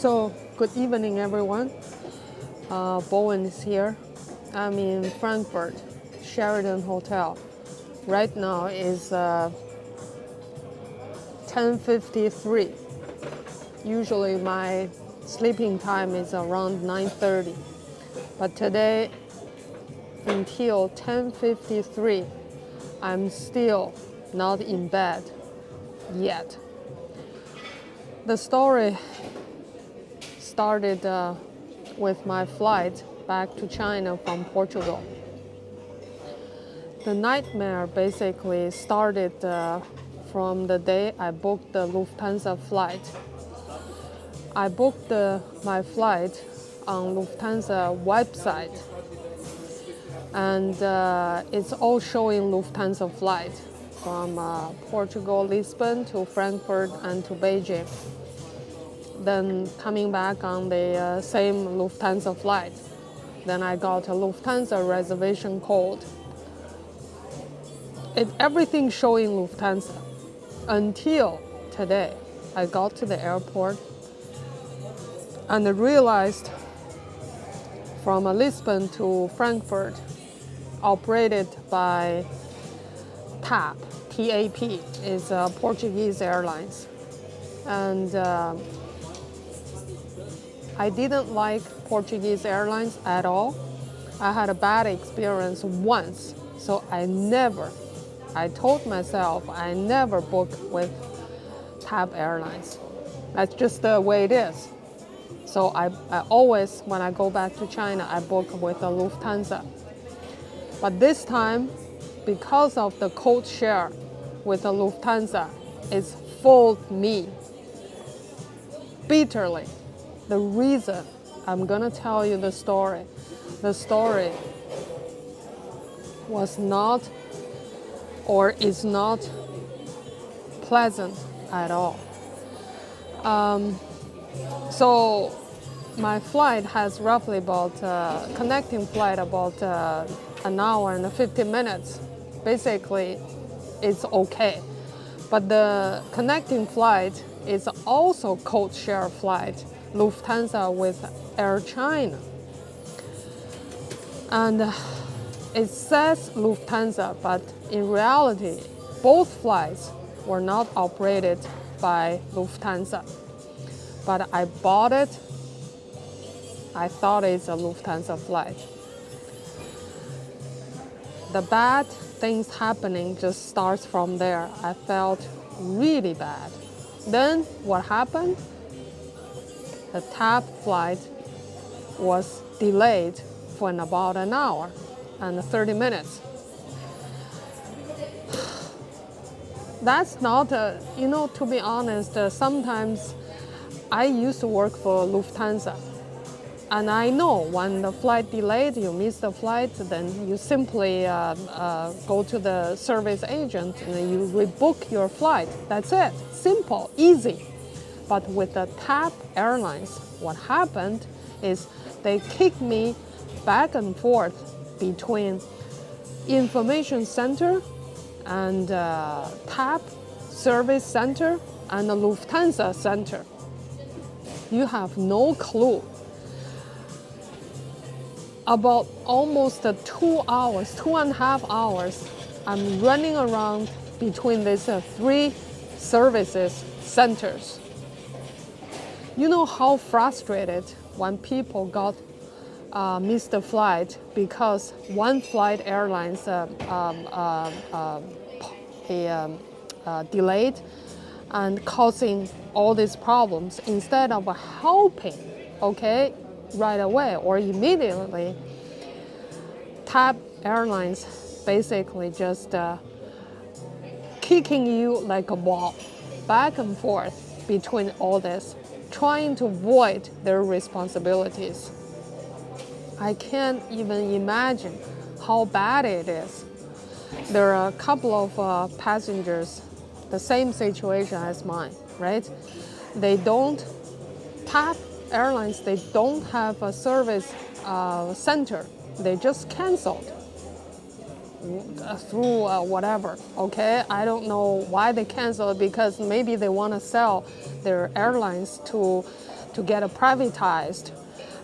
So, good evening, everyone. Bowen is here. I'm in Frankfurt, Sheraton Hotel. Right now is 10:53. Usually my sleeping time is around 9:30, but today until 10:53, I'm still not in bed yet. The story started with my flight back to China from Portugal. The nightmare basically started from the day I booked the Lufthansa flight. I booked my flight on Lufthansa website, and it's all showing Lufthansa flight from Portugal, Lisbon to Frankfurt and to Beijing. Then coming back on the same Lufthansa flight. Then I got a Lufthansa reservation code. Everything showing Lufthansa until today. I got to the airport and I realized from Lisbon to Frankfurt operated by TAP, T-A-P, is Portuguese Airlines. And I didn't like Portuguese Airlines at all. I had a bad experience once, so I told myself I never book with TAP Airlines. That's just the way it is. So I always, when I go back to China, I book with a Lufthansa. But this time, because of the code share with the Lufthansa, it's fooled me bitterly. The reason, I'm gonna tell you the story. The story was not or is not pleasant at all. So my flight has roughly about, connecting flight about an hour and 50 minutes. Basically, it's okay. But the connecting flight is also code share flight, Lufthansa with Air China. And it says Lufthansa, but in reality, both flights were not operated by Lufthansa. But I bought it. I thought it's a Lufthansa flight. The bad things happening just starts from there. I felt really bad. Then what happened? The TAP flight was delayed for about an hour and 30 minutes. That's not, to be honest, sometimes I used to work for Lufthansa. And I know when the flight delayed, you miss the flight, then you simply go to the service agent and you rebook your flight. That's it. Simple, easy. But with the TAP Airlines, what happened is they kicked me back and forth between information center and TAP service center and the Lufthansa center. You have no clue. About almost 2 hours, 2.5 hours, I'm running around between these three services centers. You know how frustrated when people got missed the flight because one flight airlines delayed and causing all these problems instead of helping, okay, right away or immediately. TAP Airlines basically just kicking you like a ball back and forth between all this, trying to avoid their responsibilities. I can't even imagine how bad it is. There are a couple of passengers, the same situation as mine, right? TAP Airlines, they don't have a service center. They just canceled through whatever, okay? I don't know why they canceled, because maybe they want to sell their airlines to to get privatized.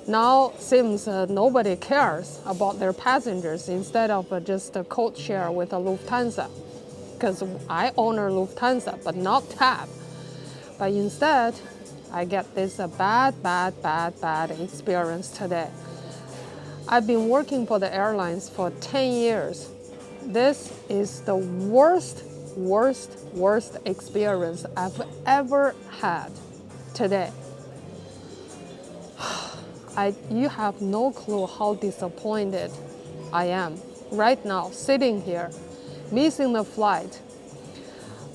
Now seems nobody cares about their passengers instead of just a code share with a Lufthansa. Because I own a Lufthansa, but not TAP. But instead, I get this bad experience today. I've been working for the airlines for 10 years. This is the worst experience I've ever had today. You have no clue how disappointed I am right now, sitting here, missing the flight.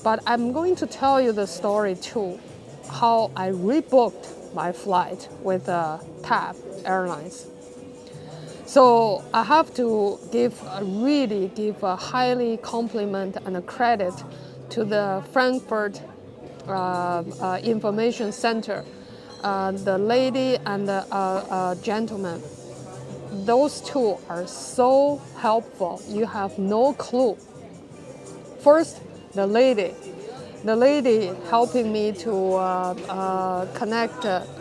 But I'm going to tell you the story too, how I rebooked my flight with TAP Airlines. So I have to really give a highly compliment and a credit to the Frankfurt Information Center, the lady and the gentleman. Those two are so helpful. You have no clue. First, the lady helping me to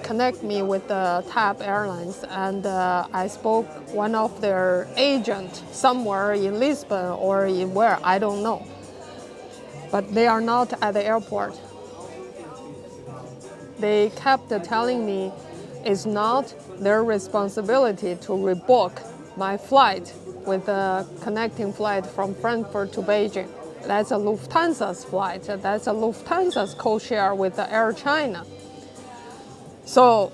connect me with the TAP Airlines, and I spoke one of their agent somewhere in Lisbon or in where, I don't know. But they are not at the airport. They kept telling me it's not their responsibility to rebook my flight with a connecting flight from Frankfurt to Beijing. That's a Lufthansa's flight. That's a Lufthansa's co-share with the Air China. So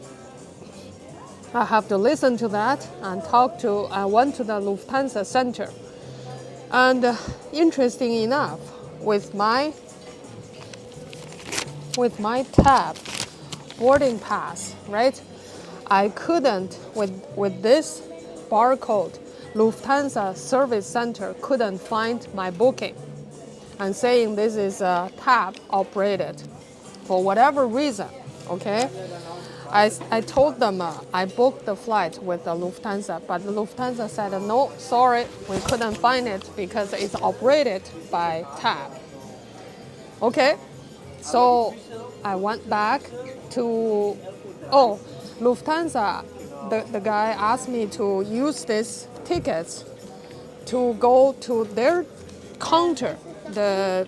I have to listen to that and I went to the Lufthansa center. And interesting enough, with my TAP boarding pass, right? I couldn't, with this barcode, Lufthansa service center couldn't find my booking, and saying this is TAP operated for whatever reason, okay? I told them I booked the flight with the Lufthansa, but the Lufthansa said, no, sorry, we couldn't find it because it's operated by TAP. Okay, so I went back to, Lufthansa, the guy asked me to use these tickets to go to their counter, the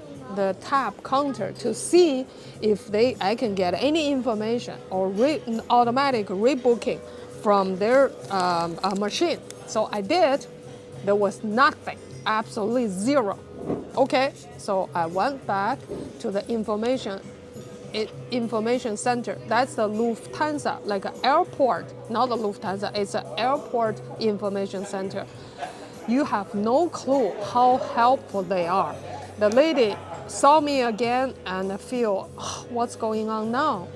TAP counter, to see if I can get any information or automatic rebooking from their machine. So I did. There was nothing, absolutely zero. Okay, so I went back to the information center. That's the Lufthansa, like an airport, not the Lufthansa. It's an airport information center. You have no clue how helpful they are. The lady saw me again and feel, what's going on now?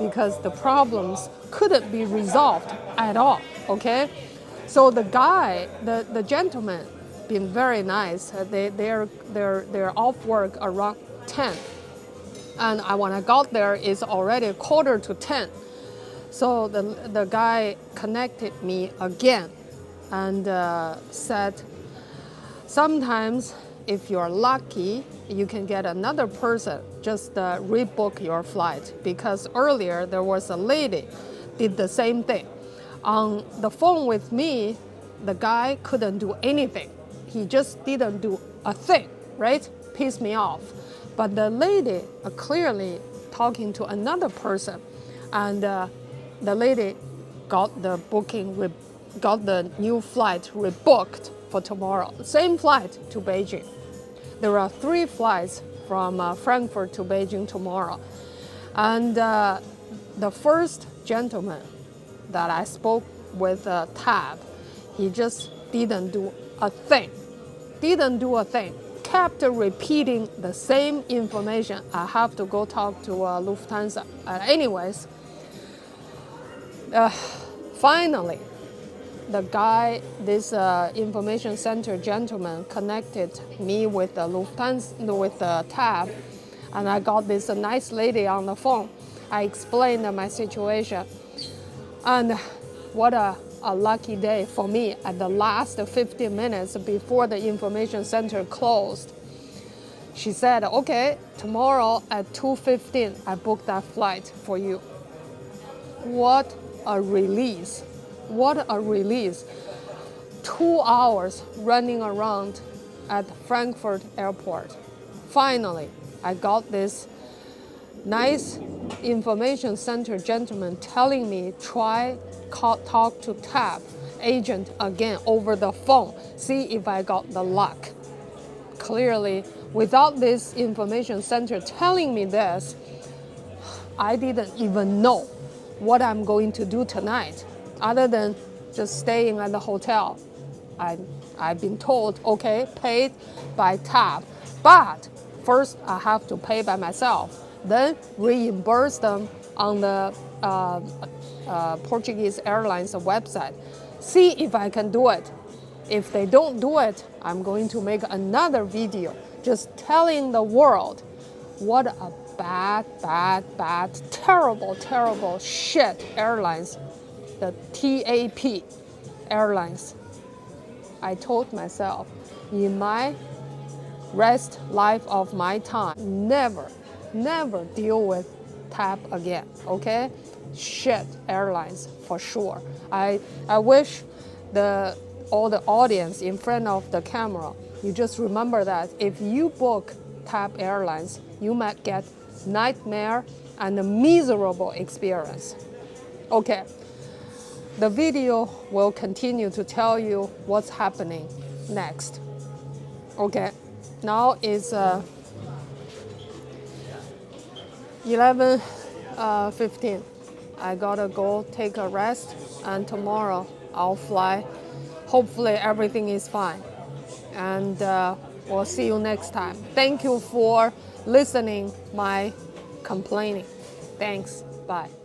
Because the problems couldn't be resolved at all, okay? So the guy, the gentleman, been very nice. They're off work around 10. And when I got there, it's already 9:45. So the guy connected me again and said, sometimes if you're lucky, you can get another person just rebook your flight, because earlier there was a lady did the same thing. On the phone with me, the guy couldn't do anything. He just didn't do a thing, right? Pissed me off. But the lady clearly talking to another person, and the lady got the booking, got the new flight rebooked for tomorrow. Same flight to Beijing. There are 3 flights from Frankfurt to Beijing tomorrow. And the first gentleman that I spoke with TAP, he just didn't do a thing. Kept repeating the same information. I have to go talk to Lufthansa. Anyways, finally, the guy, this information center gentleman, connected me with the Lufthansa, with the TAP, and I got this nice lady on the phone. I explained my situation, and what a lucky day for me at the last 15 minutes before the information center closed. She said, okay, tomorrow at 2:15, I booked that flight for you. What a release. What a release. 2 hours running around at Frankfurt airport. Finally, I got this nice information center gentleman telling me talk to TAP agent again over the phone, see if I got the luck. Clearly, without this information center telling me this, I didn't even know what I'm going to do tonight, other than just staying at the hotel. I've been told, okay, paid by TAP, but first I have to pay by myself, then reimburse them on the Portuguese Airlines website. See if I can do it. If they don't do it, I'm going to make another video just telling the world what a bad, terrible shit airlines, the TAP Airlines. I told myself, in my rest life of my time, never deal with TAP again, okay? Shit airlines for sure. I wish all the audience in front of the camera, you just remember that if you book TAP Airlines, you might get nightmare and a miserable experience. Okay, the video will continue to tell you what's happening next. Okay, now it's 11:15. I gotta go take a rest, and tomorrow I'll fly. Hopefully everything is fine, and we'll see you next time. Thank you for listening my complaining. Thanks. Bye.